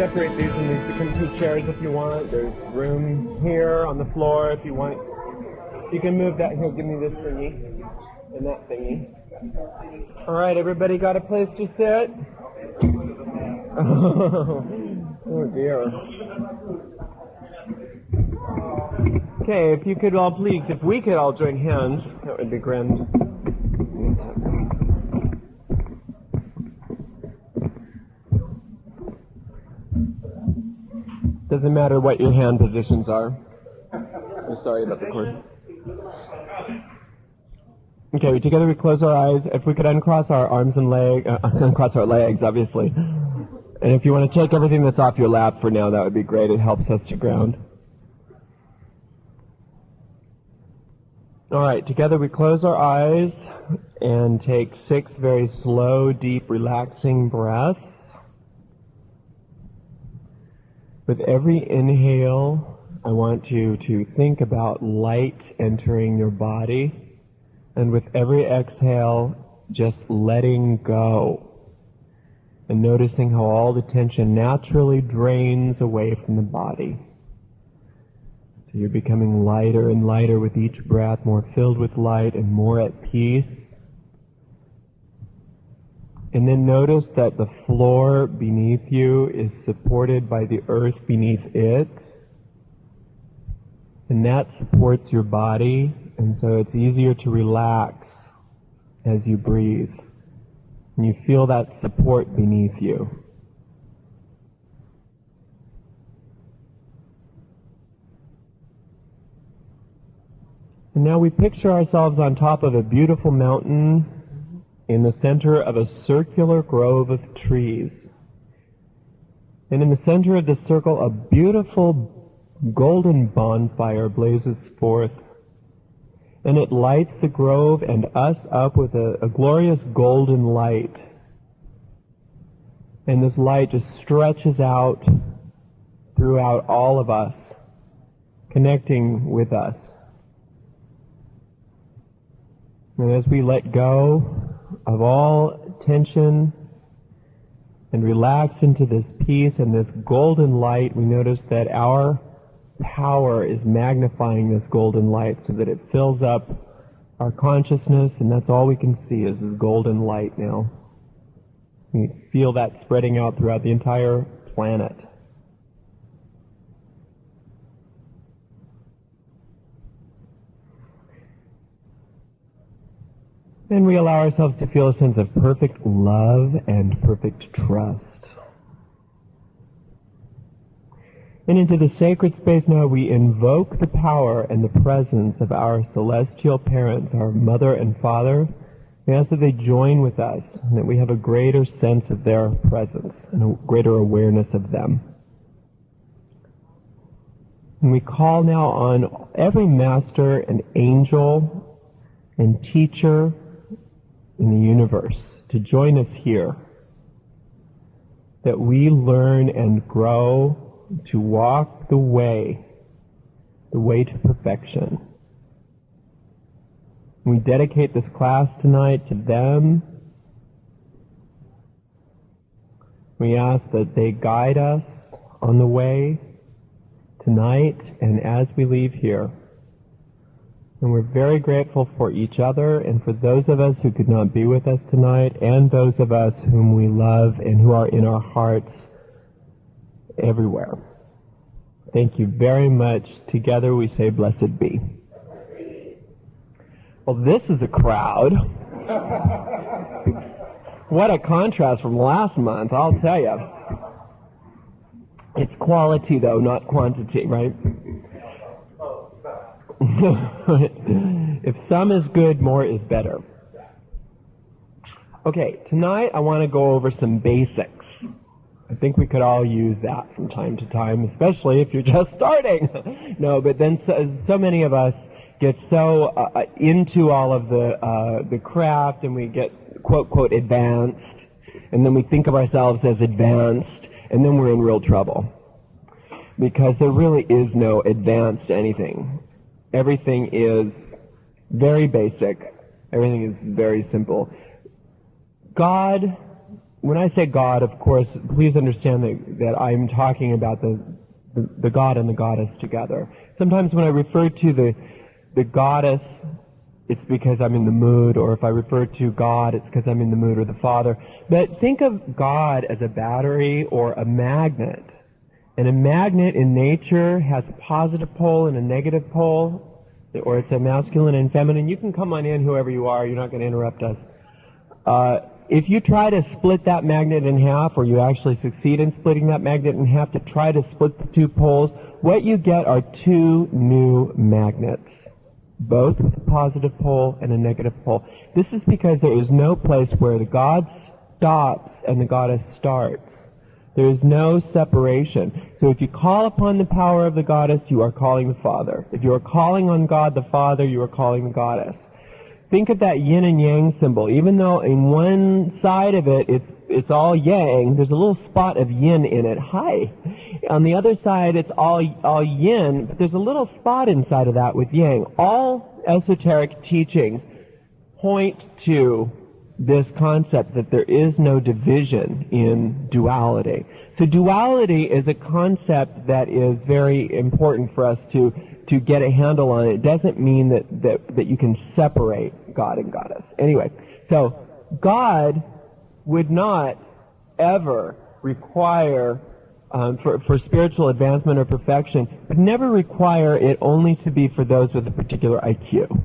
separate these and these become 2 chairs if you want. There's room here on the floor if you want. You can move that. Here, give me this thingy and that thingy. All right, everybody got a place to sit? Oh dear. Okay, if you could all please, if we could all join hands, that would be grand. Doesn't matter what your hand positions are. I'm sorry about the cord. Okay, together we close our eyes. If we could uncross our arms and uncross our legs, obviously. And if you want to take everything that's off your lap for now, that would be great. It helps us to ground. All right, together we close our eyes and take 6 very slow, deep, relaxing breaths. With every inhale, I want you to think about light entering your body. And with every exhale, just letting go. And noticing how all the tension naturally drains away from the body. So you're becoming lighter and lighter with each breath, more filled with light and more at peace. And then notice that the floor beneath you is supported by the earth beneath it. And that supports your body, and so it's easier to relax as you breathe. And you feel that support beneath you. And now we picture ourselves on top of a beautiful mountain in the center of a circular grove of trees. And in the center of the circle, a beautiful golden bonfire blazes forth. And it lights the grove and us up with a glorious golden light. And this light just stretches out throughout all of us, connecting with us. And as we let go of all tension and relax into this peace and this golden light, we notice that our power is magnifying this golden light so that it fills up our consciousness, and that's all we can see is this golden light now. We feel that spreading out throughout the entire planet. And we allow ourselves to feel a sense of perfect love and perfect trust. And into the sacred space now we invoke the power and the presence of our celestial parents, our mother and father. We ask that they join with us, and that we have a greater sense of their presence and a greater awareness of them. And we call now on every master and angel and teacher in the universe to join us here, that we learn and grow to walk the way to perfection. We dedicate this class tonight to them. We ask that they guide us on the way tonight and as we leave here. And we're very grateful for each other and for those of us who could not be with us tonight, and those of us whom we love and who are in our hearts everywhere. Thank you very much. Together we say, blessed be. Well, this is a crowd. What a contrast from last month, I'll tell you. It's quality, though, not quantity, right? If some is good, more is better. Okay, tonight I want to go over some basics. I think we could all use that from time to time, especially if you're just starting. No, but then so many of us get so into all of the craft, and we get quote advanced, and then we think of ourselves as advanced, and then we're in real trouble, because there really is no advanced anything. Everything is very basic. Everything is very simple. God when I say God, of course, please understand that I'm talking about the God and the goddess together. Sometimes when I refer to the goddess, it's because I'm in the mood, or if I refer to God, it's because I'm in the mood, or the Father. But think of God as a battery or a magnet. And a magnet in nature has a positive pole and a negative pole, or it's a masculine and feminine. You can come on in, whoever you are. You're not going to interrupt us. If you try to split that magnet in half, or you actually succeed in splitting that magnet in half to try to split the two poles, what you get are two new magnets, both with a positive pole and a negative pole. This is because there is no place where the God stops and the goddess starts. There is no separation. So if you call upon the power of the goddess, you are calling the Father. If you are calling on God the Father, you are calling the goddess. Think of that yin and yang symbol. Even though in one side of it, it's all yang, there's a little spot of yin in it. Hi. On the other side, it's all yin, but there's a little spot inside of that with yang. All esoteric teachings point to this concept that there is no division in duality. So duality is a concept that is very important for us to get a handle on. It doesn't mean that you can separate God and goddess. Anyway, so God would not ever require, for spiritual advancement or perfection, would never require it only to be for those with a particular IQ.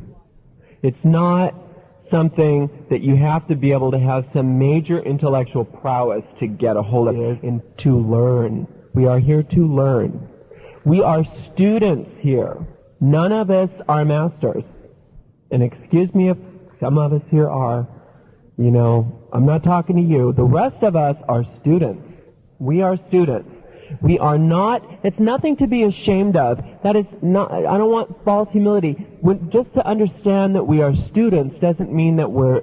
It's not something that you have to be able to have some major intellectual prowess to get a hold of and to learn. We are here to learn. We are students here. None of us are masters. And excuse me if some of us here are. You know, I'm not talking to you. The rest of us are students. We are students. We are not, it's nothing to be ashamed of. That is not, I don't want false humility. Just to understand that we are students doesn't mean that we're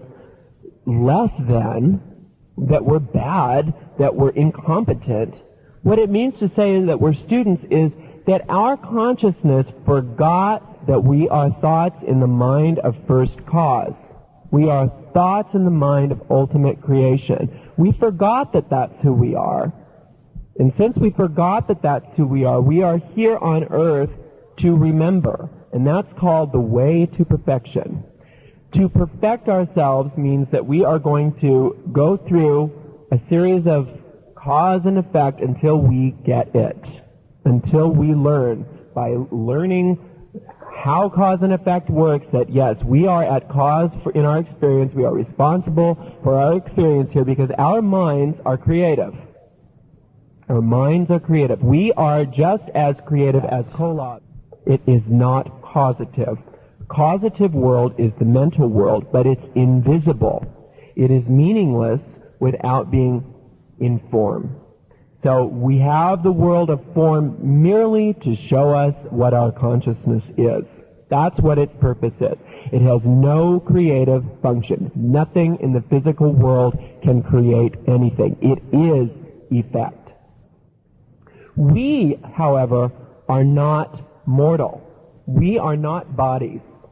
less than, that we're bad, that we're incompetent. What it means to say that we're students is that our consciousness forgot that we are thoughts in the mind of first cause. We are thoughts in the mind of ultimate creation. We forgot that that's who we are. And since we forgot that that's who we are here on earth to remember. And that's called the way to perfection. To perfect ourselves means that we are going to go through a series of cause and effect until we get it. Until we learn, by learning how cause and effect works, that yes, we are at cause in our experience. We are responsible for our experience here because our minds are creative. Our minds are creative. We are just as creative as Kolob. It is not causative. The causative world is the mental world, but it's invisible. It is meaningless without being in form. So we have the world of form merely to show us what our consciousness is. That's what its purpose is. It has no creative function. Nothing in the physical world can create anything. It is effect. We, however, are not mortal. We are not bodies.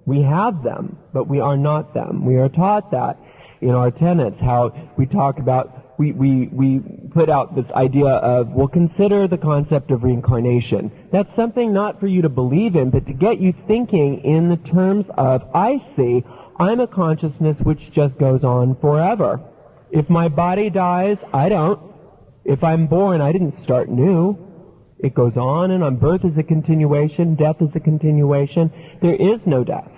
We have them, but we are not them. We are taught that in our tenets, how we talk about, we put out this idea of, well, consider the concept of reincarnation. That's something not for you to believe in, but to get you thinking in the terms of, I see, I'm a consciousness which just goes on forever. If my body dies, I don't. If I'm born, I didn't start new. It goes on and on. Birth is a continuation. Death is a continuation. There is no death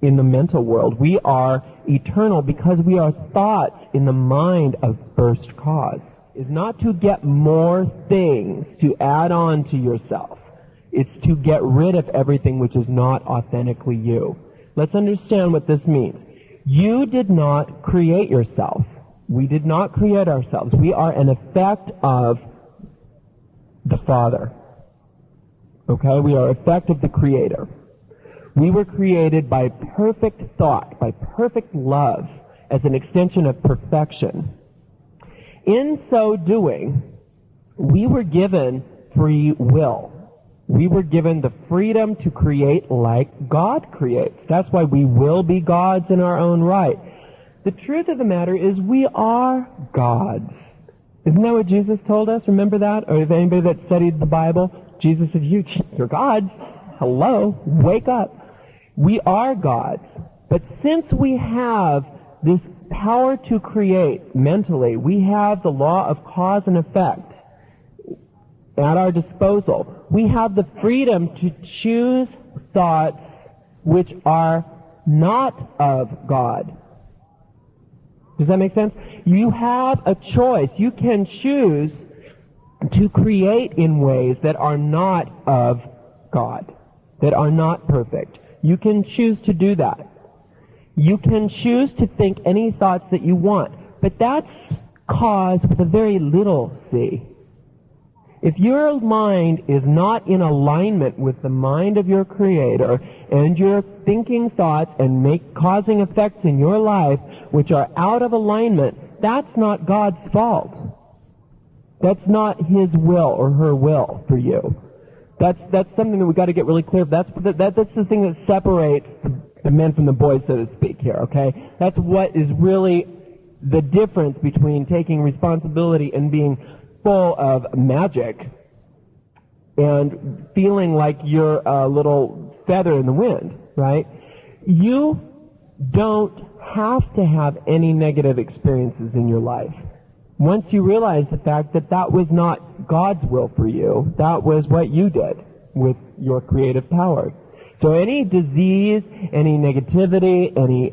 in the mental world. We are eternal because we are thoughts in the mind of first cause. It's not to get more things to add on to yourself. It's to get rid of everything which is not authentically you. Let's understand what this means. You did not create yourself. We did not create ourselves. We are an effect of the Father. Okay? We are effect of the Creator. We were created by perfect thought, by perfect love, as an extension of perfection. In so doing, we were given free will. We were given the freedom to create like God creates. That's why we will be gods in our own right. The truth of the matter is we are gods. Isn't that what Jesus told us? Remember that? Or if anybody that studied the Bible, Jesus said, you're gods. Hello, wake up. We are gods. But since we have this power to create mentally, we have the law of cause and effect at our disposal. We have the freedom to choose thoughts which are not of God. Does that make sense? You have a choice. You can choose to create in ways that are not of God, that are not perfect. You can choose to do that. You can choose to think any thoughts that you want, but that's cause with a very little c. If your mind is not in alignment with the mind of your Creator, and you're thinking thoughts and causing effects in your life which are out of alignment, that's not God's fault. That's not His will or her will for you. That's something that we've got to get really clear of. That's the thing that separates the men from the boys, so to speak, here, okay? That's what is really the difference between taking responsibility and being full of magic and feeling like you're a little feather in the wind, right? You don't have to have any negative experiences in your life. Once you realize the fact that that was not God's will for you, that was what you did with your creative power. So any disease, any negativity, any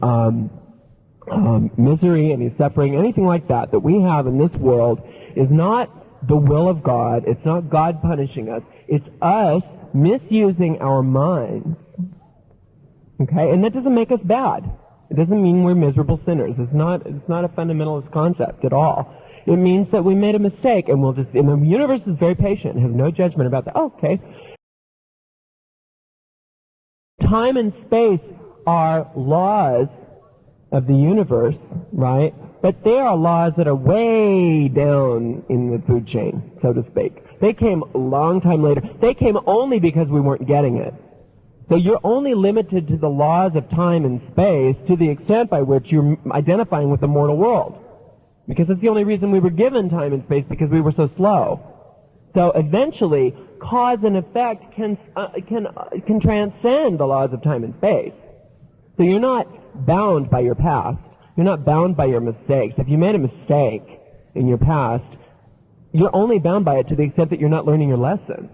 misery, any suffering, anything like that that we have in this world is not the will of God. It's not God punishing us. It's us misusing our minds. Okay? And that doesn't make us bad. It doesn't mean we're miserable sinners. It's not a fundamentalist concept at all. It means that we made a mistake, and and the universe is very patient and has no judgment about that. Oh, okay. Time and space are laws of the universe, right? But they are laws that are way down in the food chain, so to speak. They came a long time later. They came only because we weren't getting it. So you're only limited to the laws of time and space to the extent by which you're identifying with the mortal world. Because it's the only reason we were given time and space, because we were so slow. So eventually, cause and effect can transcend the laws of time and space. So you're not bound by your past. You're not bound by your mistakes. If you made a mistake in your past, you're only bound by it to the extent that you're not learning your lesson.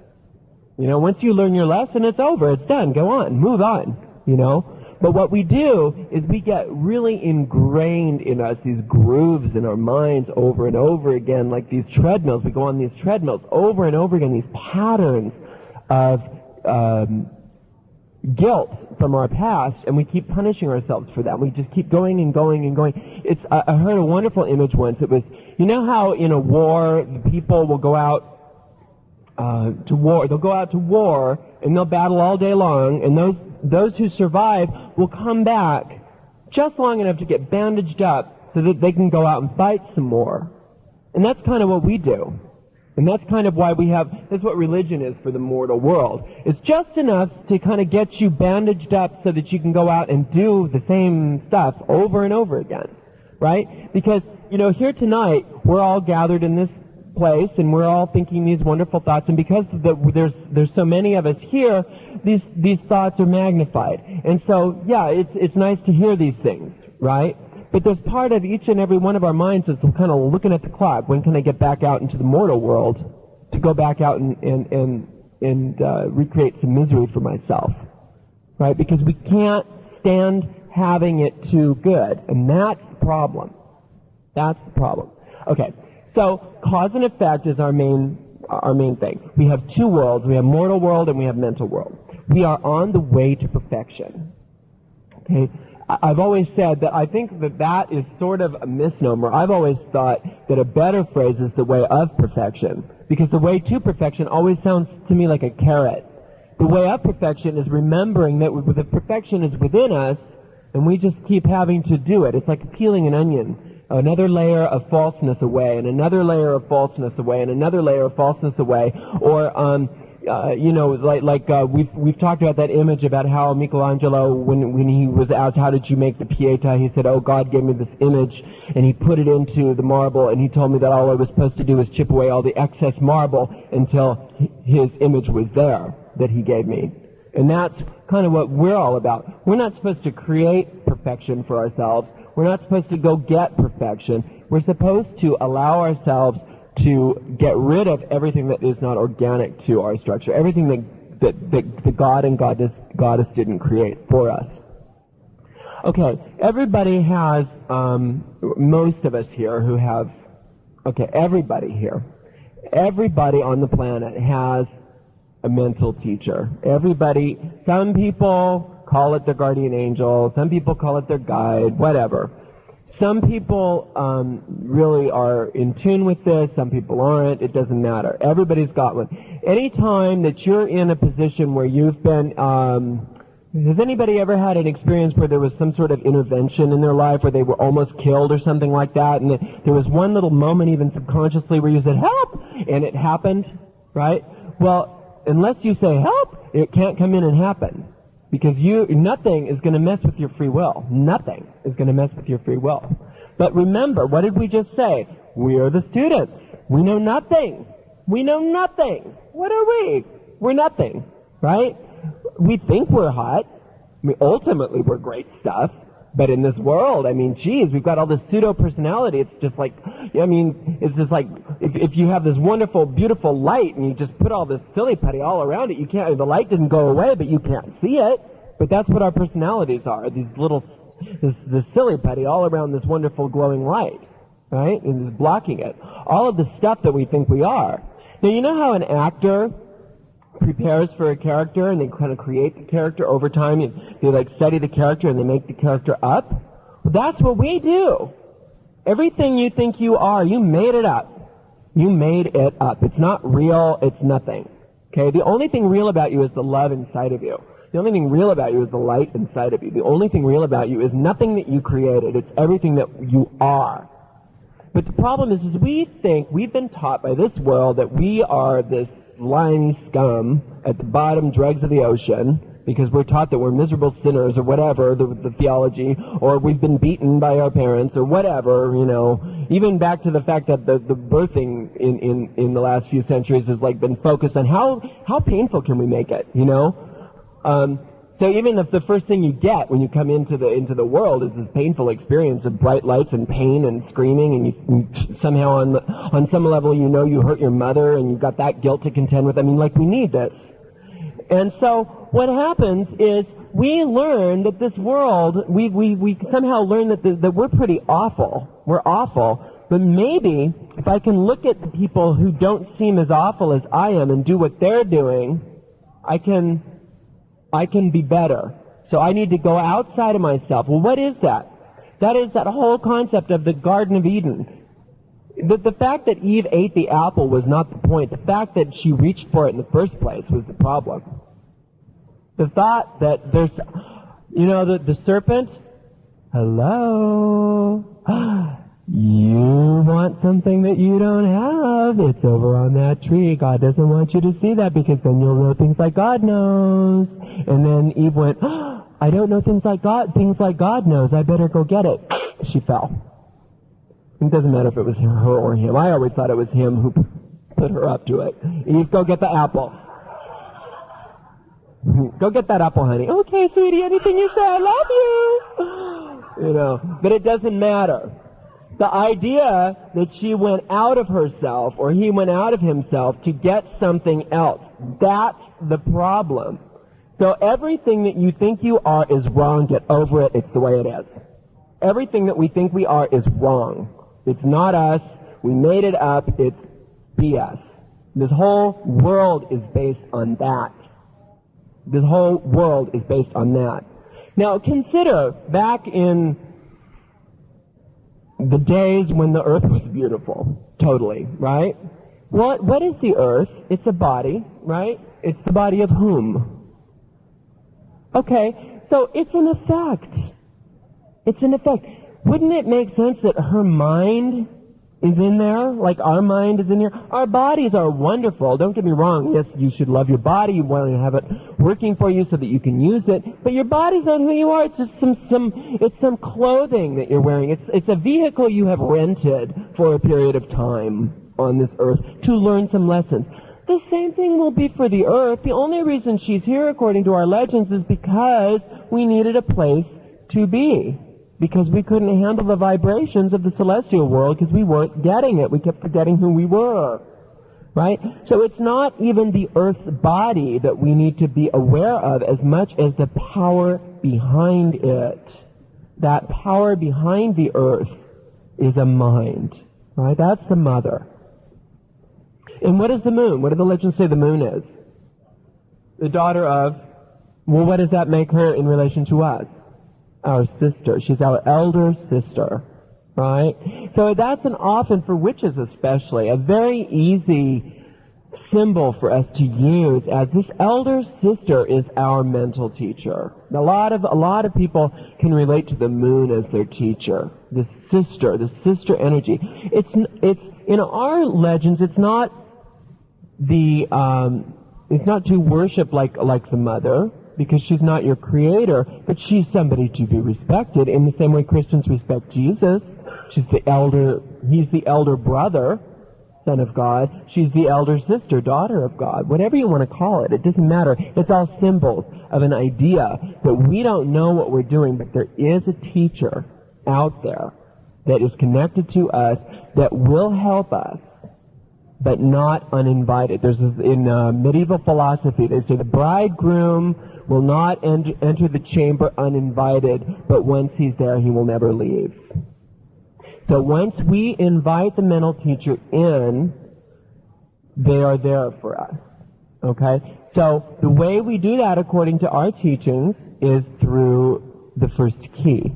You know, once you learn your lesson, it's over. It's done. Go on. Move on. You know? But what we do is we get really ingrained in us, these grooves in our minds over and over again, like these treadmills. We go on these treadmills over and over again, these patterns of guilt from our past, and we keep punishing ourselves for that. We just keep going and going and going. I heard a wonderful image once. It was, you know how in a war, the people will go out to war. They'll go out to war, and they'll battle all day long, and those who survive will come back just long enough to get bandaged up so that they can go out and fight some more. And that's kind of what we do. And that's kind of why that's what religion is for the mortal world. It's just enough to kind of get you bandaged up so that you can go out and do the same stuff over and over again, right? Because, you know, here tonight, we're all gathered in this place, and we're all thinking these wonderful thoughts, and because there's so many of us here, these thoughts are magnified. And so, yeah, it's nice to hear these things, right? But there's part of each and every one of our minds that's kind of looking at the clock. When can I get back out into the mortal world to go back out and recreate some misery for myself, right? Because we can't stand having it too good, and that's the problem. That's the problem. Okay. So cause and effect is our main thing. We have two worlds. We have mortal world and we have mental world. We are on the way to perfection. Okay? I've always said that I think that is sort of a misnomer. I've always thought that a better phrase is the way of perfection, because the way to perfection always sounds to me like a carrot. The way of perfection is remembering that the perfection is within us, and we just keep having to do it. It's like peeling an onion. Another layer of falseness away, and another layer of falseness away, and another layer of falseness away. Or we've talked about that image about how Michelangelo, when he was asked, how did you make the Pietà, he said, oh, God gave me this image, and he put it into the marble, and he told me that all I was supposed to do was chip away all the excess marble until his image was there that he gave me. And that's kind of what we're all about. We're not supposed to create perfection for ourselves. We're not supposed to go get perfection. We're supposed to allow ourselves to get rid of everything that is not organic to our structure, everything that God and Goddess didn't create for us. Okay, everybody has, most of us here who have, everybody on the planet has a mental teacher. Some people call it their guardian angel, some people call it their guide, whatever. Some people really are in tune with this, some people aren't, it doesn't matter. Everybody's got one. Anytime that you're in a position where you've been, has anybody ever had an experience where there was some sort of intervention in their life where they were almost killed or something like that, and there was one little moment even subconsciously where you said, help, and it happened, right? Well, unless you say help, it can't come in and happen. Because nothing is going to mess with your free will. Nothing is going to mess with your free will. But remember, what did we just say? We are the students. We know nothing. We know nothing. What are we? We're nothing, right? We think we're hot. Ultimately, we're great stuff. But in this world, geez, we've got all this pseudo-personality. It's just like, it's just like if you have this wonderful, beautiful light and you just put all this silly putty all around it, the light didn't go away, but you can't see it. But that's what our personalities are, this silly putty all around this wonderful glowing light, right? And it's blocking it. All of the stuff that we think we are. Now, you know how an actor prepares for a character and they kind of create the character over time, they study the character and they make the character up? Well, that's what we do. Everything you think you are, you made it up. You made it up. It's not real, it's nothing. Okay? The only thing real about you is the love inside of you. The only thing real about you is the light inside of you. The only thing real about you is nothing that you created. It's everything that you are. But the problem is we think, we've been taught by this world that we are this slimy scum at the bottom dregs of the ocean, because we're taught that we're miserable sinners or whatever, the theology, or we've been beaten by our parents or whatever, even back to the fact that the birthing in the last few centuries has been focused on how painful can we make it, So even if the first thing you get when you come into the world is this painful experience of bright lights and pain and screaming, and you somehow on some level you hurt your mother and you've got that guilt to contend with. We need this. And so what happens is we learn that this world, we somehow learn that we're pretty awful. We're awful. But maybe if I can look at the people who don't seem as awful as I am and do what they're doing, I can be better. So I need to go outside of myself. Well, what is that? That is that whole concept of the Garden of Eden. The fact that Eve ate the apple was not the point. The fact that she reached for it in the first place was the problem. The thought that there's, the serpent, hello, you want something that you don't have. It's over on that tree. God doesn't want you to see that because then you'll know things like God knows. And then Eve went, I don't know things like God knows. I better go get it. She fell. It doesn't matter if it was her or him. I always thought it was him who put her up to it. Eve, go get the apple. Go get that apple, honey. Okay, sweetie, anything you say, I love you. But it doesn't matter. The idea that she went out of herself or he went out of himself to get something else, that's the problem. So everything that you think you are is wrong. Get over it. It's the way it is. Everything that we think we are is wrong. It's not us. We made it up. It's BS. This whole world is based on that. This whole world is based on that. Now consider back in the days when the earth was beautiful. Totally, right? What is the earth? It's a body, right? It's the body of whom? Okay, so it's an effect. It's an effect. Wouldn't it make sense that her mind is in there, like our mind is in here. Our bodies are wonderful. Don't get me wrong. Yes, you should love your body. You want to have it working for you so that you can use it. But your body's not who you are. It's just some clothing that you're wearing. It's a vehicle you have rented for a period of time on this earth to learn some lessons. The same thing will be for the earth. The only reason she's here, according to our legends, is because we needed a place to be. Because we couldn't handle the vibrations of the celestial world because we weren't getting it. We kept forgetting who we were. Right? So it's not even the earth's body that we need to be aware of as much as the power behind it. That power behind the earth is a mind. Right? That's the mother. And what is the moon? What do the legends say the moon is? The daughter of, well, what does that make her in relation to us? Our sister. She's our elder sister, right? So that's often, for witches especially, a very easy symbol for us to use, as this elder sister is our mental teacher. A lot of people can relate to the moon as their teacher. The sister energy. It's in our legends. It's not to worship like the mother, because she's not your creator, but she's somebody to be respected in the same way Christians respect Jesus. He's the elder brother, son of God. She's the elder sister, daughter of God. Whatever you want to call it, it doesn't matter. It's all symbols of an idea that we don't know what we're doing, but there is a teacher out there that is connected to us that will help us, but not uninvited. There's this, in medieval philosophy, they say the bridegroom will not enter the chamber uninvited, but once he's there, he will never leave. So once we invite the mental teacher in, they are there for us. Okay? So the way we do that, according to our teachings, is through the first key,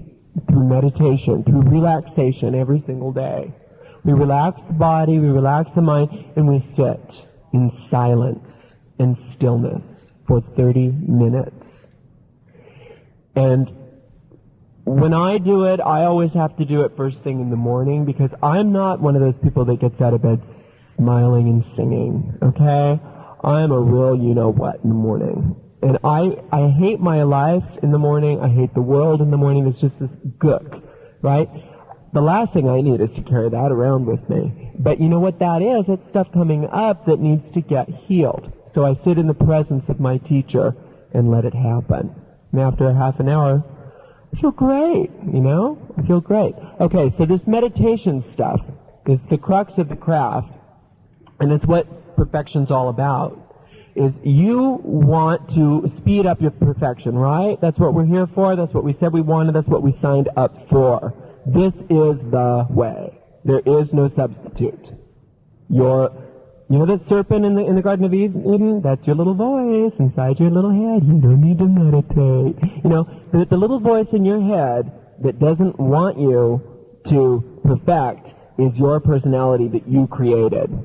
through meditation, through relaxation every single day. We relax the body, we relax the mind, and we sit in silence and stillness for 30 minutes. And when I do it, I always have to do it first thing in the morning, because I'm not one of those people that gets out of bed smiling and singing, okay? I'm a real you-know-what in the morning. And I hate my life in the morning. I hate the world in the morning. It's just this gook, right? The last thing I need is to carry that around with me. But you know what that is? It's stuff coming up that needs to get healed. So I sit in the presence of my teacher and let it happen. And after a half an hour, I feel great, I feel great. Okay, so this meditation stuff is the crux of the craft, and it's what perfection's all about. Is you want to speed up your perfection, right? That's what we're here for. That's what we said we wanted. That's what we signed up for. This is the way. There is no substitute. You know that serpent in the Garden of Eden? That's your little voice inside your little head. You don't need to meditate. The little voice in your head that doesn't want you to perfect is your personality that you created.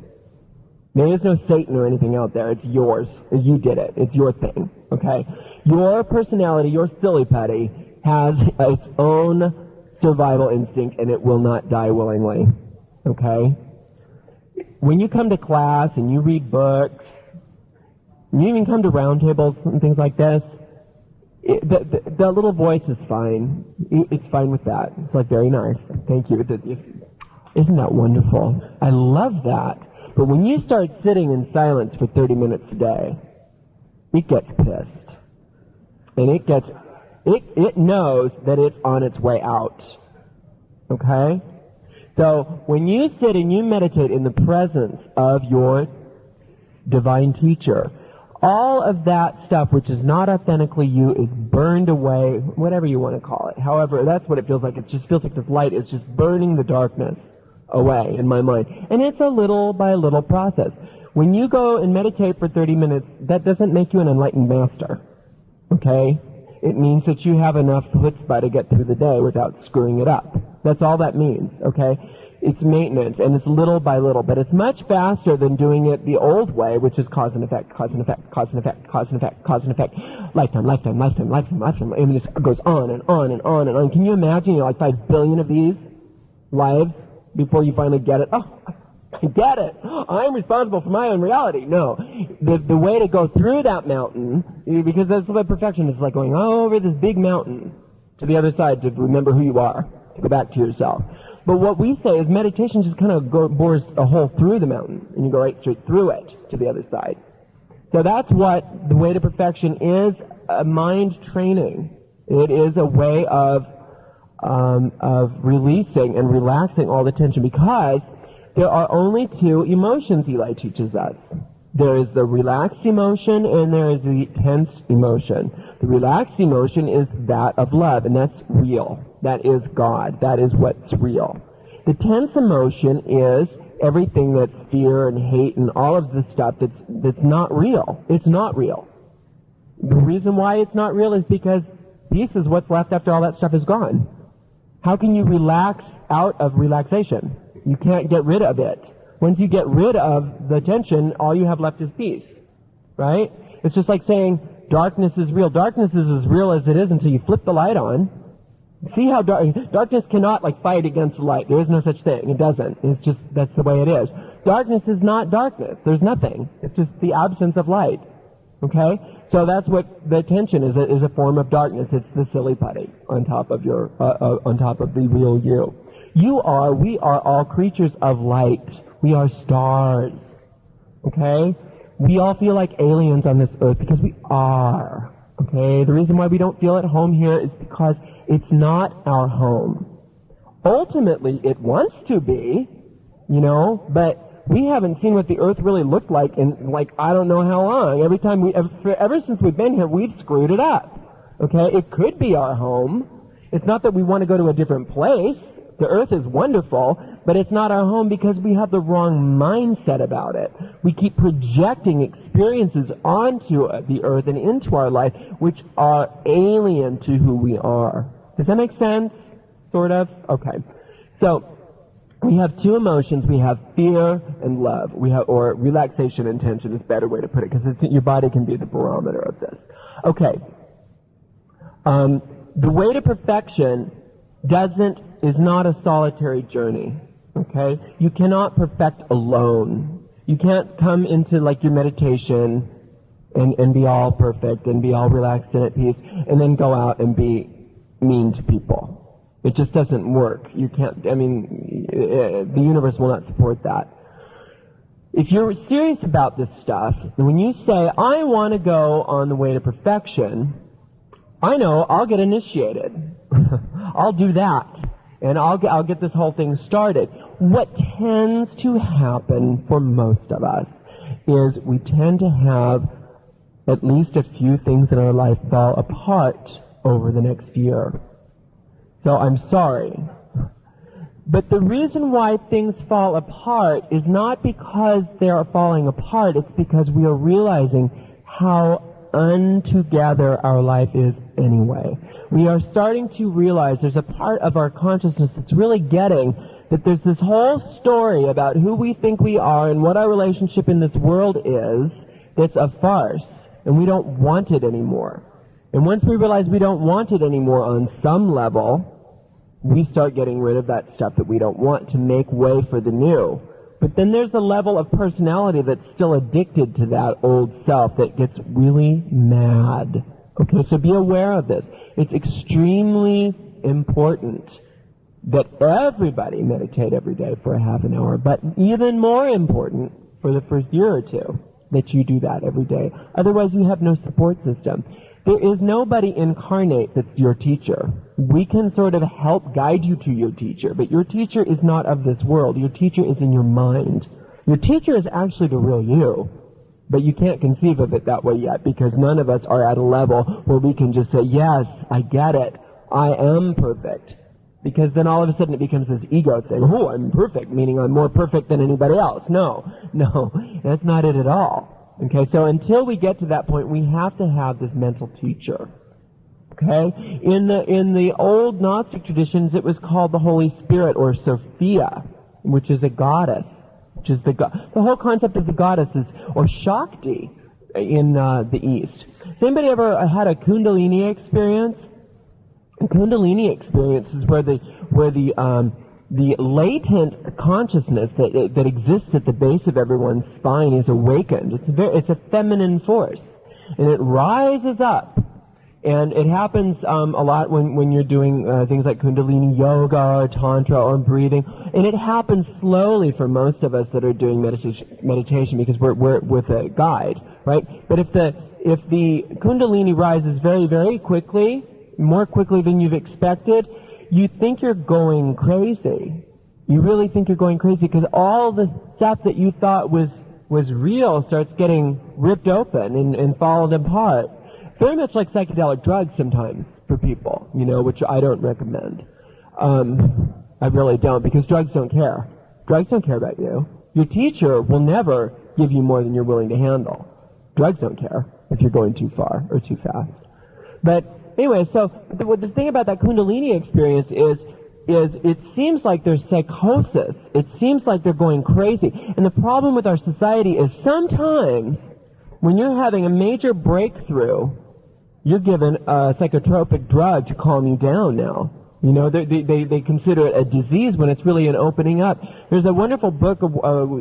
There is no Satan or anything out there. It's yours. You did it. It's your thing. Okay? Your personality, your silly putty, has its own survival instinct, and it will not die willingly. Okay? When you come to class and you read books, you even come to roundtables and things like this, the little voice is fine. It's fine with that. It's like, very nice. Thank you. Isn't that wonderful? I love that. But when you start sitting in silence for 30 minutes a day, it gets pissed. And it knows that it's on its way out. Okay? So when you sit and you meditate in the presence of your divine teacher, all of that stuff which is not authentically you is burned away, whatever you want to call it. However, that's what it feels like. It just feels like this light is just burning the darkness away in my mind. And it's a little by little process. When you go and meditate for 30 minutes, that doesn't make you an enlightened master. Okay? It means that you have enough chutzpah to get through the day without screwing it up. That's all that means, okay? It's maintenance, and it's little by little, but it's much faster than doing it the old way, which is cause and effect, cause and effect, cause and effect, cause and effect, cause and effect, lifetime, lifetime, lifetime, lifetime, lifetime. It goes on and on and on and on. Can you imagine, 5 billion of these lives before you finally get it. Oh, I get it. I'm responsible for my own reality. No. The way to go through that mountain, because that's what perfection is like, going over this big mountain to the other side to remember who you are, to go back to yourself. But what we say is meditation just kind of bores a hole through the mountain, and you go right straight through it to the other side. So that's what the way to perfection is, a mind training. It is a way of releasing and relaxing all the tension, because there are only two emotions, Eli teaches us. There is the relaxed emotion and there is the tense emotion. The relaxed emotion is that of love, and that's real. That is God. That is what's real. The tense emotion is everything that's fear and hate and all of the stuff that's not real. It's not real. The reason why it's not real is because peace is what's left after all that stuff is gone. How can you relax out of relaxation? You can't get rid of it. Once you get rid of the tension, all you have left is peace, right? It's just like saying darkness is real. Darkness is as real as it is until you flip the light on. See how darkness cannot fight against light. There is no such thing. It doesn't. It's just, that's the way it is. Darkness is not darkness. There's nothing. It's just the absence of light. Okay? So that's what the tension is a form of darkness. It's the silly putty on top of on top of the real you. We are all creatures of light. We are stars. Okay? We all feel like aliens on this earth because we are. Okay? The reason why we don't feel at home here is because it's not our home. Ultimately, it wants to be, but we haven't seen what the earth really looked like in, I don't know how long. Ever since we've been here, we've screwed it up. Okay? It could be our home. It's not that we want to go to a different place. The earth is wonderful, but it's not our home because we have the wrong mindset about it. We keep projecting experiences onto the earth and into our life which are alien to who we are. Does that make sense? Sort of? Okay. So, we have two emotions. We have fear and love. Or relaxation and tension is a better way to put it, because your body can be the barometer of this. Okay. The way to perfection is not a solitary journey. Okay? You cannot perfect alone. You can't come into your meditation and be all perfect and be all relaxed and at peace and then go out and be mean to people. It just doesn't work. You can't, the universe will not support that. If you're serious about this stuff, and when you say, I want to go on the way to perfection, I know I'll get initiated. I'll do that. And I'll get this whole thing started. What tends to happen for most of us is we tend to have at least a few things in our life fall apart over the next year. So I'm sorry. But the reason why things fall apart is not because they are falling apart, it's because we are realizing how untogether our life is anyway. We are starting to realize there's a part of our consciousness that's really getting that there's this whole story about who we think we are and what our relationship in this world is that's a farce, and we don't want it anymore. And once we realize we don't want it anymore on some level, we start getting rid of that stuff that we don't want to make way for the new. But then there's a level of personality that's still addicted to that old self that gets really mad. Okay, so be aware of this. It's extremely important that everybody meditate every day for a half an hour, but even more important for the first year or two that you do that every day. Otherwise, you have no support system. There is nobody incarnate that's your teacher. We can sort of help guide you to your teacher, but your teacher is not of this world. Your teacher is in your mind. Your teacher is actually the real you, but you can't conceive of it that way yet because none of us are at a level where we can just say, yes, I get it. I am perfect. Because then all of a sudden it becomes this ego thing. Oh, I'm perfect, meaning I'm more perfect than anybody else. No, that's not it at all. Okay, so until we get to that point, we have to have this mental teacher. Okay? In the old Gnostic traditions, it was called the Holy Spirit, or Sophia, which is a goddess. The whole concept of the goddess is, or Shakti in the East. Has anybody ever had a Kundalini experience? A Kundalini experience is where the the latent consciousness that exists at the base of everyone's spine is awakened. It's a feminine force, and it rises up. And it happens a lot when you're doing things like Kundalini yoga or Tantra or breathing. And it happens slowly for most of us that are doing meditation because we're with a guide, right? But if the Kundalini rises very, very quickly, more quickly than you've expected, you think you're going crazy. You really think you're going crazy because all the stuff that you thought was real starts getting ripped open and falling apart. Very much like psychedelic drugs sometimes for people, which I don't recommend. I really don't, because drugs don't care. Drugs don't care about you. Your teacher will never give you more than you're willing to handle. Drugs don't care if you're going too far or too fast. But anyway, so the thing about that Kundalini experience is it seems like there's psychosis. It seems like they're going crazy. And the problem with our society is sometimes when you're having a major breakthrough, you're given a psychotropic drug to calm you down now. They consider it a disease when it's really an opening up. There's a wonderful book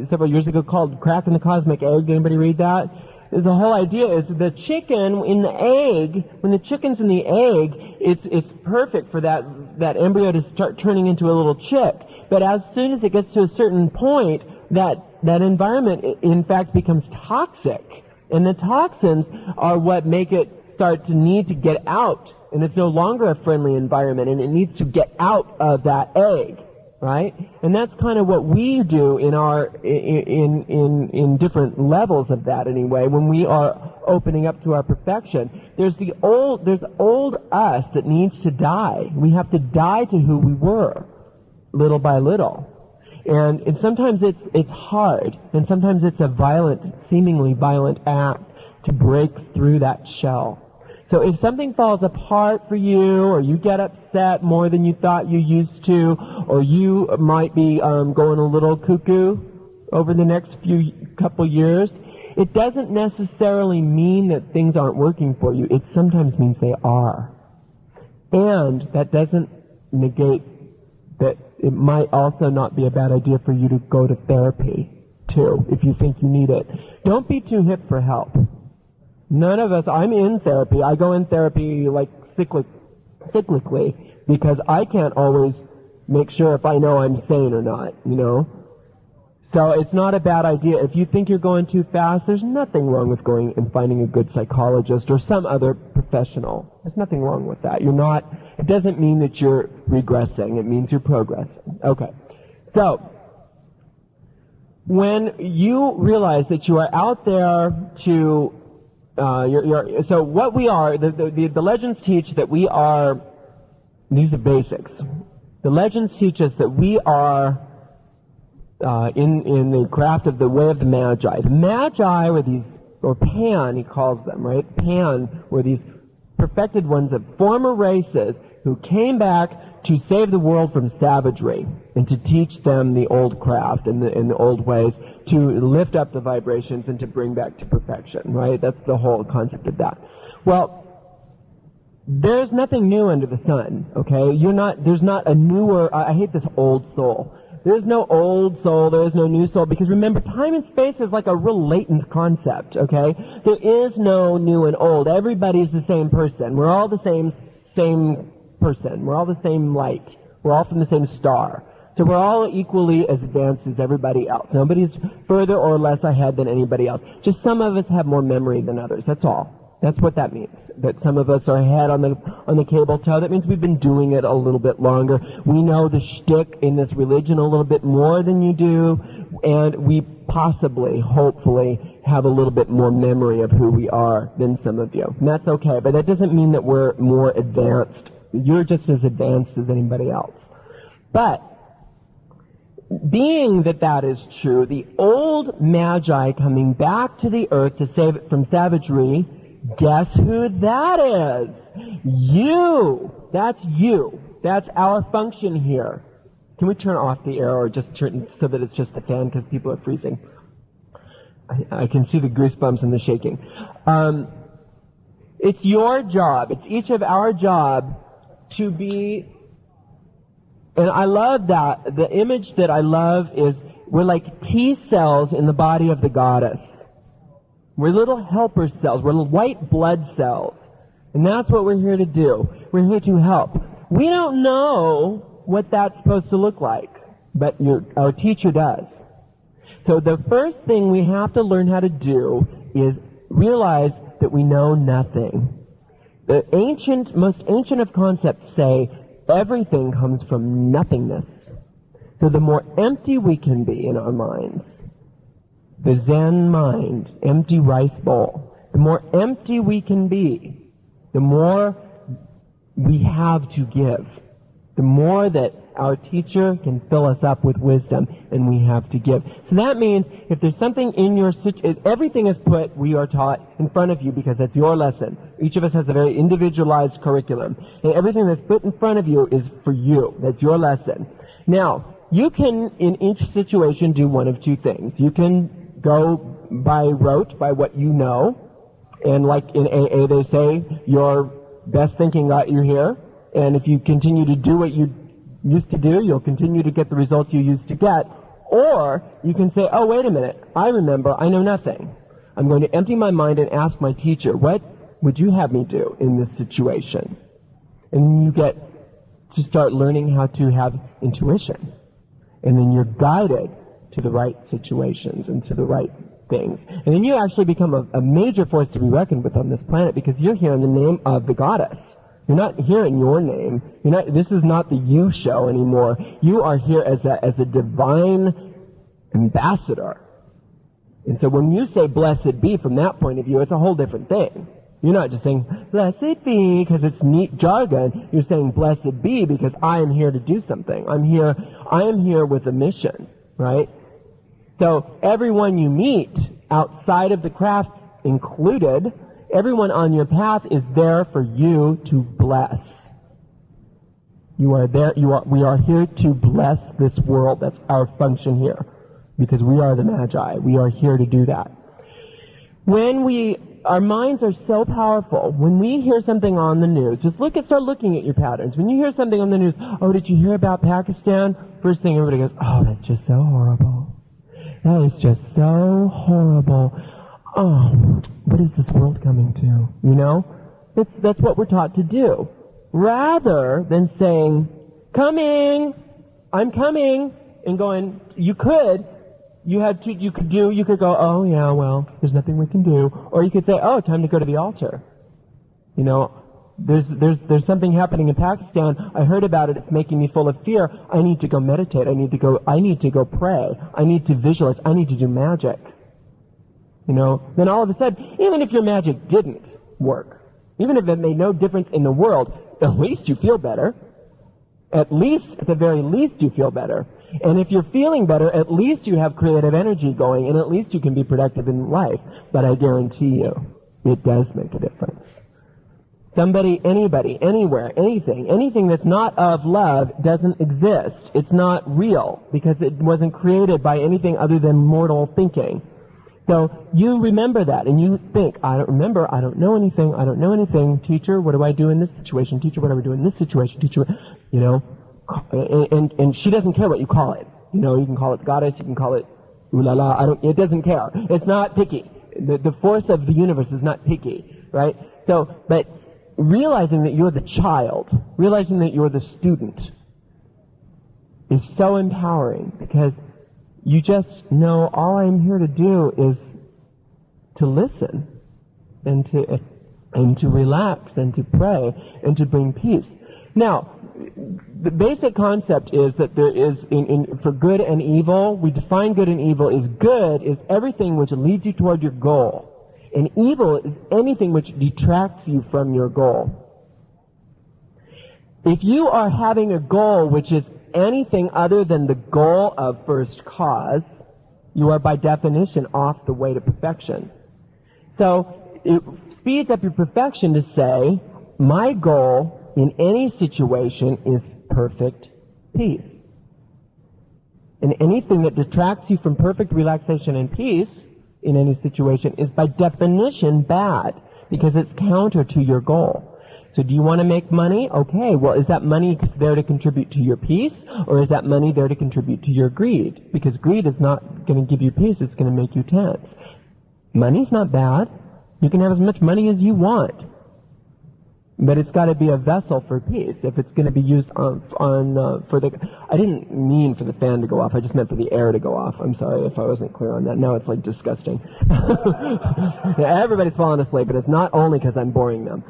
several years ago called Crack in the Cosmic Egg. Did anybody read that? The whole idea is the chicken in the egg, when the chicken's in the egg, it's perfect for that embryo to start turning into a little chick. But as soon as it gets to a certain point, that environment, in fact, becomes toxic. And the toxins are what make it start to need to get out, and it's no longer a friendly environment, and it needs to get out of that egg, right? And that's kind of what we do in different levels of that anyway. When we are opening up to our perfection, there's old us that needs to die. We have to die to who we were, little by little. And sometimes it's hard, and sometimes it's a seemingly violent act to break through that shell. So if something falls apart for you, or you get upset more than you thought you used to, or you might be going a little cuckoo over the next couple years, it doesn't necessarily mean that things aren't working for you. It sometimes means they are. And that doesn't negate that it might also not be a bad idea for you to go to therapy, too, if you think you need it. Don't be too hip for help. None of us, I'm in therapy. I go in therapy like cyclically because I can't always make sure if I know I'm sane or not, So it's not a bad idea. If you think you're going too fast, there's nothing wrong with going and finding a good psychologist or some other professional. There's nothing wrong with that. It doesn't mean that you're regressing. It means you're progressing. Okay. So, when you realize that you are out there to so what we are, the legends teach that we are, these are basics. The legends teach us that we are in the craft of the way of the magi. The magi were these, or Pan he calls them, right? Pan were these perfected ones of former races who came back to save the world from savagery and to teach them the old craft and the old ways, to lift up the vibrations and to bring back to perfection, right? That's the whole concept of that. Well, there's nothing new under the sun, okay? There's not a newer, I hate this old soul. There's no old soul, there is no new soul, because remember, time and space is like a real latent concept, okay? There is no new and old. Everybody's the same person. We're all the same person. We're all the same light. We're all from the same star. So we're all equally as advanced as everybody else. Nobody's further or less ahead than anybody else. Just some of us have more memory than others. That's all. That's what that means. That some of us are ahead on the cable tow. That means we've been doing it a little bit longer. We know the shtick in this religion a little bit more than you do, and we possibly, hopefully, have a little bit more memory of who we are than some of you. And that's okay, but that doesn't mean that we're more advanced. You're just as advanced as anybody else. But being that is true, the old magi coming back to the earth to save it from savagery, guess who that is? You! That's you. That's our function here. Can we turn off the air or just turn so that it's just the fan because people are freezing? I can see the goosebumps and the shaking. It's your job. It's each of our job to be And I love that. The image that I love is we're like T cells in the body of the goddess. We're little helper cells. We're little white blood cells. And that's what we're here to do. We're here to help. We don't know what that's supposed to look like, but our teacher does. So the first thing we have to learn how to do is realize that we know nothing. The most ancient of concepts say everything comes from nothingness. So the more empty we can be in our minds, the Zen mind, empty rice bowl, the more empty we can be, the more we have to give. The more that our teacher can fill us up with wisdom, and we have to give. So that means if there's something in your situation, everything is put, we are taught, in front of you because that's your lesson. Each of us has a very individualized curriculum. And everything that's put in front of you is for you. That's your lesson. Now, you can, in each situation, do one of two things. You can go by rote, by what you know. And like in AA, they say, your best thinking got you here. And if you continue to do what you used to do, you'll continue to get the results you used to get. Or you can say, oh, wait a minute, I remember, I know nothing. I'm going to empty my mind and ask my teacher, what would you have me do in this situation? And you get to start learning how to have intuition. And then you're guided to the right situations and to the right things. And then you actually become a major force to be reckoned with on this planet because you're here in the name of the goddess. You're not here in your name. This is not the you show anymore. You are here as a divine ambassador. And so when you say blessed be from that point of view, it's a whole different thing. You're not just saying blessed be because it's neat jargon. You're saying blessed be because I am here to do something. I am here with a mission, right? So everyone you meet outside of the craft included, everyone on your path is there for you to bless. You are there, we are here to bless this world. That's our function here. Because we are the Magi. We are here to do that. Our minds are so powerful. When we hear something on the news, start looking at your patterns. When you hear something on the news, oh, did you hear about Pakistan? First thing everybody goes, oh, that's just so horrible. That is just so horrible. Oh, what is this world coming to? That's what we're taught to do. Rather than saying, coming, I'm coming, and going, you could go, oh yeah, well, there's nothing we can do. Or you could say, oh, time to go to the altar. There's something happening in Pakistan. I heard about it. It's making me full of fear. I need to go meditate. I need to go pray. I need to visualize. I need to do magic. Then all of a sudden, even if your magic didn't work, even if it made no difference in the world, at least you feel better. At the very least, you feel better. And if you're feeling better, at least you have creative energy going, and at least you can be productive in life. But I guarantee you, it does make a difference. Somebody, anybody, anywhere, anything that's not of love doesn't exist. It's not real, because it wasn't created by anything other than mortal thinking. So you remember that, and you think, I don't remember, I don't know anything, teacher, what do I do in this situation? Teacher, what do I do in this situation? Teacher, and she doesn't care what you call it. You can call it goddess, you can call it ooh la la, it doesn't care. It's not picky. The force of the universe is not picky, right? So, but realizing that you're the child, realizing that you're the student is so empowering, because you just know all I'm here to do is to listen and to relax and to pray and to bring peace. Now, the basic concept is that there is, for good and evil, we define good and evil as good is everything which leads you toward your goal, and evil is anything which detracts you from your goal. If you are having a goal which is anything other than the goal of first cause, you are by definition off the way to perfection. So it speeds up your perfection to say, my goal in any situation is perfect peace. And anything that detracts you from perfect relaxation and peace in any situation is by definition bad, because it's counter to your goal. So do you want to make money? Okay, well, is that money there to contribute to your peace, or is that money there to contribute to your greed? Because greed is not going to give you peace, it's going to make you tense. Money's not bad. You can have as much money as you want. But it's got to be a vessel for peace. If it's going to be used for the... I didn't mean for the fan to go off. I just meant for the air to go off. I'm sorry if I wasn't clear on that. Now it's like disgusting. Everybody's falling asleep, but it's not only because I'm boring them.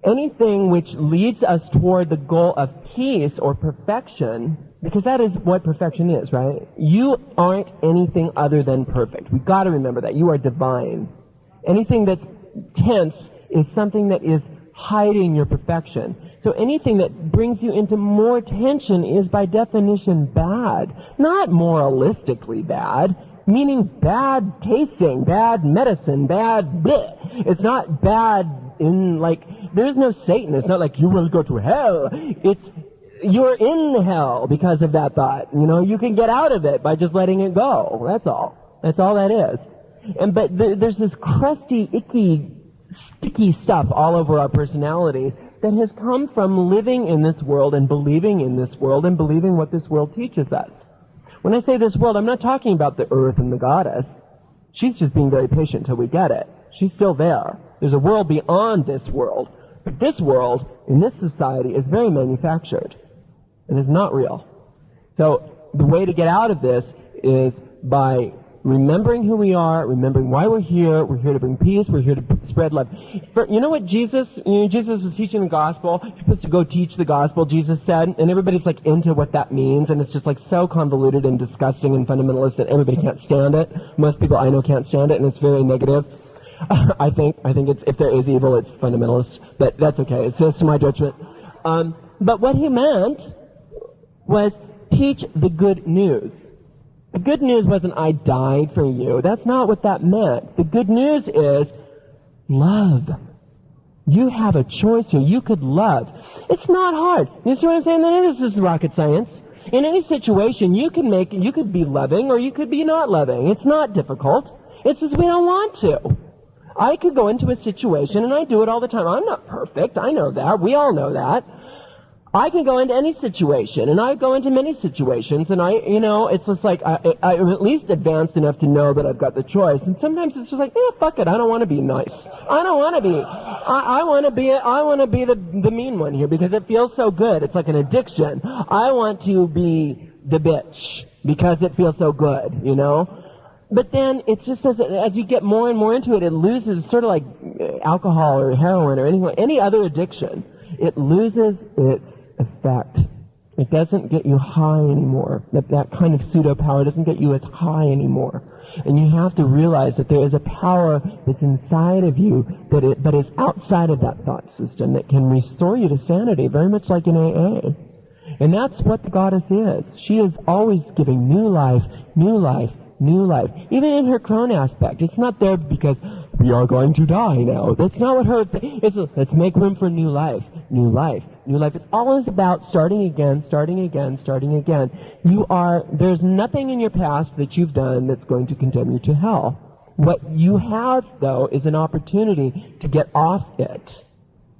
Anything which leads us toward the goal of peace or perfection, because that is what perfection is, right? You aren't anything other than perfect. We've got to remember that. You are divine. Anything that's tense is something that is hiding your perfection. So anything that brings you into more tension is by definition bad. Not moralistically bad, meaning bad tasting, bad medicine, bad bleh. It's not bad in like, there's no Satan. It's not like you will go to hell. It's, you're in hell because of that thought. You know, you can get out of it by just letting it go. That's all. That's all that is. But there's this crusty, icky, sticky stuff all over our personalities that has come from living in this world and believing in this world and believing what this world teaches us. When I say this world, I'm not talking about the earth and the goddess. She's just being very patient till we get it. She's still there. There's a world beyond this world. But this world, in this society, is very manufactured. And is not real. So the way to get out of this is by remembering who we are, remembering why we're here to bring peace, we're here to spread love. You know what Jesus was teaching the gospel? You're supposed to go teach the gospel, Jesus said, and everybody's like into what that means, and it's just like so convoluted and disgusting and fundamentalist that everybody can't stand it. Most people I know can't stand it, and it's very negative. I think it's, if there is evil, it's fundamentalist, but that's okay. It's just my judgment. But what he meant was teach the good news. The good news wasn't I died for you. That's not what that meant. The good news is love. You have a choice here. You could love. It's not hard. You see what I'm saying? None of this is rocket science. In any situation, you could be loving or you could be not loving. It's not difficult. It's just we don't want to. I could go into a situation, and I do it all the time. I'm not perfect. I know that. We all know that. I can go into any situation, and I go into many situations, and it's just like I'm at least advanced enough to know that I've got the choice. And sometimes it's just like, fuck it, I don't want to be nice. I don't want to be. I want to be the mean one here because it feels so good. It's like an addiction. I want to be the bitch because it feels so good, you know. But then it's just as you get more and more into it, it loses, sort of like alcohol or heroin or any other addiction. It loses its effect. It doesn't get you high anymore. That kind of pseudo power doesn't get you as high anymore. And you have to realize that there is a power that's inside of you that is outside of that thought system that can restore you to sanity, very much like in AA. And that's what the goddess is. She is always giving new life, new life, new life. Even in her crone aspect. It's not there because we are going to die now. That's not what her... It's let's make room for new life, new life, new life. It's always about starting again, starting again, starting again. There's nothing in your past that you've done that's going to condemn you to hell. What you have, though, is an opportunity to get off it.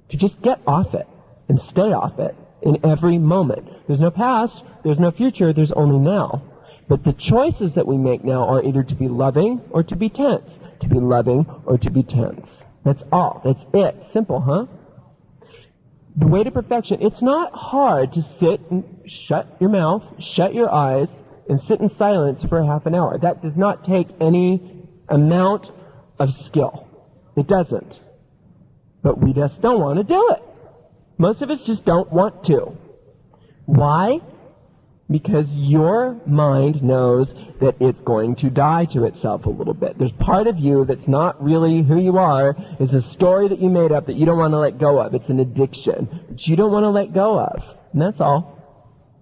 To just get off it and stay off it in every moment. There's no past, there's no future, there's only now. But the choices that we make now are either to be loving or to be tense. To be loving or to be tense. That's all. That's it. Simple, huh? The way to perfection, it's not hard to sit and shut your mouth, shut your eyes, and sit in silence for half an hour. That does not take any amount of skill. It doesn't. But we just don't want to do it. Most of us just don't want to. Why? Because your mind knows that it's going to die to itself a little bit. There's part of you that's not really who you are. It's a story that you made up that you don't want to let go of. It's an addiction that you don't want to let go of. And that's all.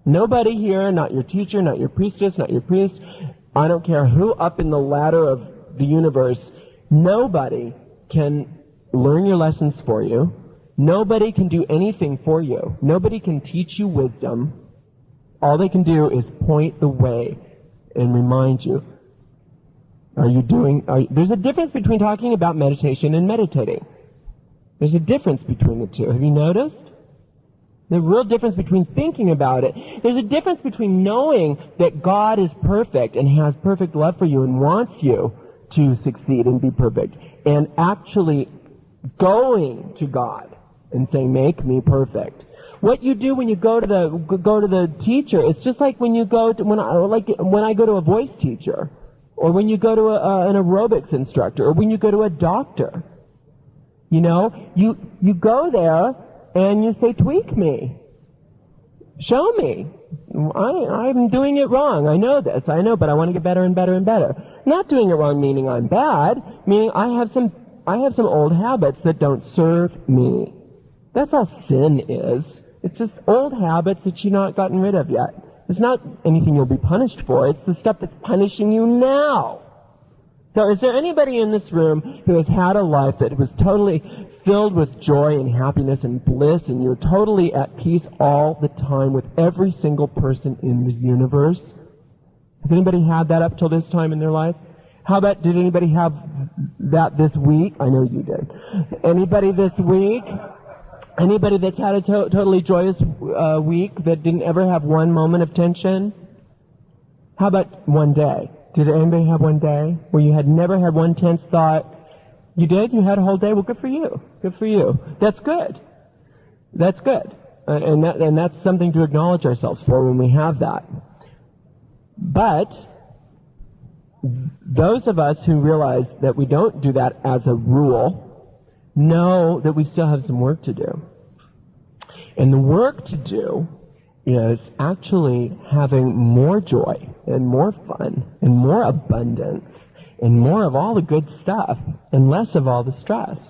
Nobody here, not your teacher, not your priestess, not your priest, I don't care who up in the ladder of the universe, nobody can learn your lessons for you. Nobody can do anything for you. Nobody can teach you wisdom. All they can do is point the way and remind you. There's a difference between talking about meditation and meditating. There's a difference between the two. Have you noticed? The real difference between thinking about it. There's a difference between knowing that God is perfect and has perfect love for you and wants you to succeed and be perfect, and actually going to God and saying, make me perfect. What you do when you go to the teacher, it's just like when you go to, when I go to a voice teacher, or when you go to an aerobics instructor, or when you go to a doctor. You know, you go there and you say, tweak me. Show me. I'm doing it wrong. I know this. I know, but I want to get better and better and better. Not doing it wrong meaning I'm bad, meaning I have some old habits that don't serve me. That's all sin is. It's just old habits that you've not gotten rid of yet. It's not anything you'll be punished for. It's the stuff that's punishing you now. So is there anybody in this room who has had a life that was totally filled with joy and happiness and bliss, and you're totally at peace all the time with every single person in the universe? Has anybody had that up till this time in their life? How about, did anybody have that this week? I know you did. Anybody this week? Anybody that's had a totally joyous week that didn't ever have one moment of tension? How about one day? Did anybody have one day where you had never had one tense thought? You did? You had a whole day? Well, good for you. Good for you. That's good. That's good. And that's something to acknowledge ourselves for when we have that. But those of us who realize that we don't do that as a rule know that we still have some work to do. And the work to do is actually having more joy and more fun and more abundance and more of all the good stuff and less of all the stress,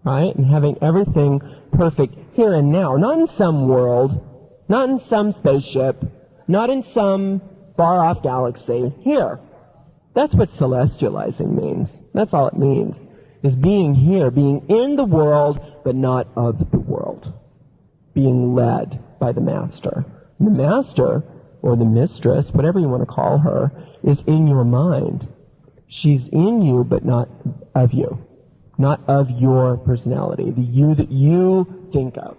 right? And having everything perfect here and now, not in some world, not in some spaceship, not in some far-off galaxy, here. That's what celestializing means. That's all it means, is being here, being in the world, but not of the world. Being led by the Master. The Master, or the Mistress, whatever you want to call her, is in your mind. She's in you, but not of you. Not of your personality, the you that you think of.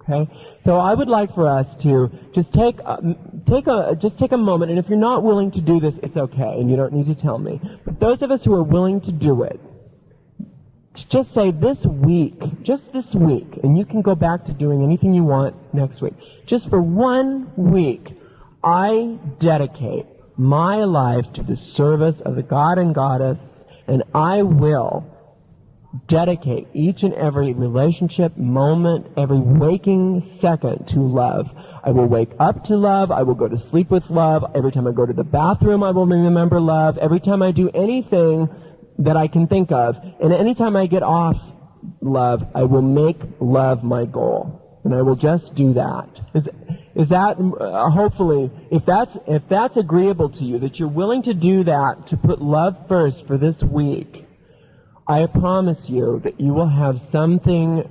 Okay? So I would like for us to just take a moment, and if you're not willing to do this, it's okay, and you don't need to tell me. But those of us who are willing to do it, just say this week, and you can go back to doing anything you want next week. Just for 1 week, I dedicate my life to the service of the God and Goddess, and I will dedicate each and every relationship, moment, every waking second to love. I will wake up to love. I will go to sleep with love. Every time I go to the bathroom, I will remember love. Every time I do anything that I can think of, and anytime I get off love, I will make love my goal, and I will just do that. Is that hopefully, if that's agreeable to you, that you're willing to do that, to put love first for this week, I promise you that you will have something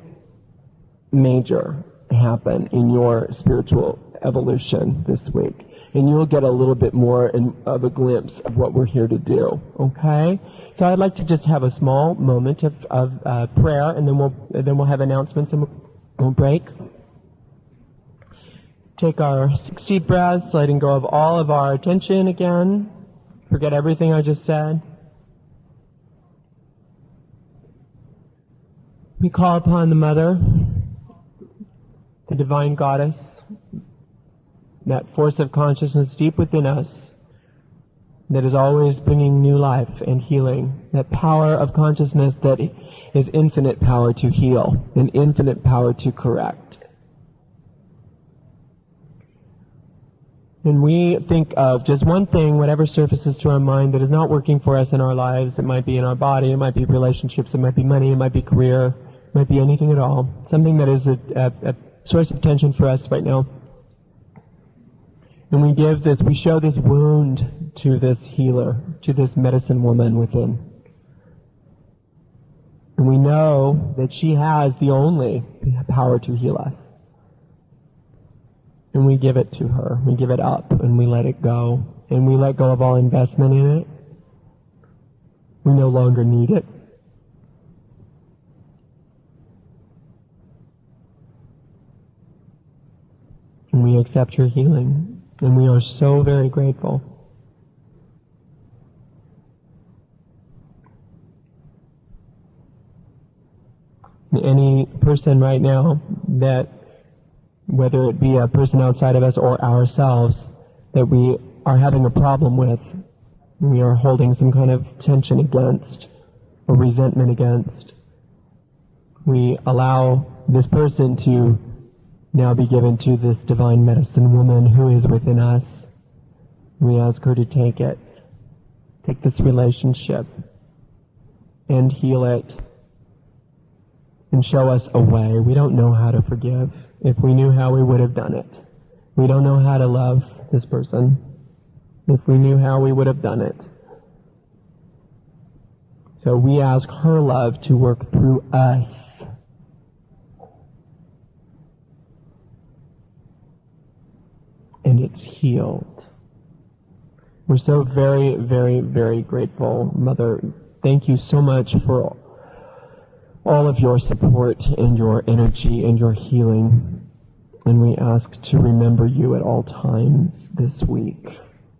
major happen in your spiritual evolution this week, and you will get a little bit more of a glimpse of what we're here to do. Okay? So I'd like to just have a small moment of prayer, and then we'll have announcements, and we'll break. Take our 6 deep breaths, letting go of all of our attention again. Forget everything I just said. We call upon the Mother, the Divine Goddess, that force of consciousness deep within us that is always bringing new life and healing, that power of consciousness that is infinite power to heal and infinite power to correct. And we think of just one thing, whatever surfaces to our mind that is not working for us in our lives. It might be in our body, it might be relationships, it might be money, it might be career, it might be anything at all. Something that is a source of tension for us right now. And we show this wound to this healer, to this medicine woman within. And we know that she has the only power to heal us. And we give it to her. We give it up, and we let it go. And we let go of all investment in it. We no longer need it. we accept your healing. And we are so very grateful. Any person right now that, whether it be a person outside of us or ourselves, that we are having a problem with, we are holding some kind of tension against or resentment against, we allow this person to now be given to this divine medicine woman who is within us. We ask her to take this relationship and heal it and show us a way. We don't know how to forgive. If we knew how, we would have done it. We don't know how to love this person. If we knew how, we would have done it. So we ask her love to work through us. And it's healed. We're so very, very, very grateful, Mother. Thank you so much for all of your support and your energy and your healing. And we ask to remember you at all times this week.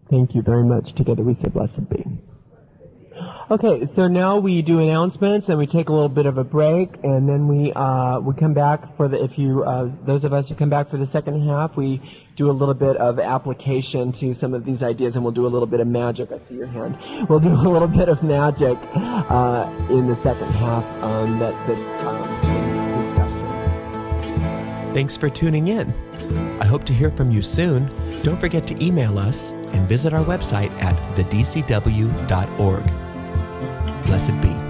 Thank you very much. Together we say blessed be. Okay, so now we do announcements and we take a little bit of a break, and then we come back for those of us who come back for the second half, we do a little bit of application to some of these ideas, and we'll do a little bit of magic. I see your hand. We'll do a little bit of magic in the second half on this discussion. Thanks for tuning in. I hope to hear from you soon. Don't forget to email us and visit our website at thedcw.org. Blessed be.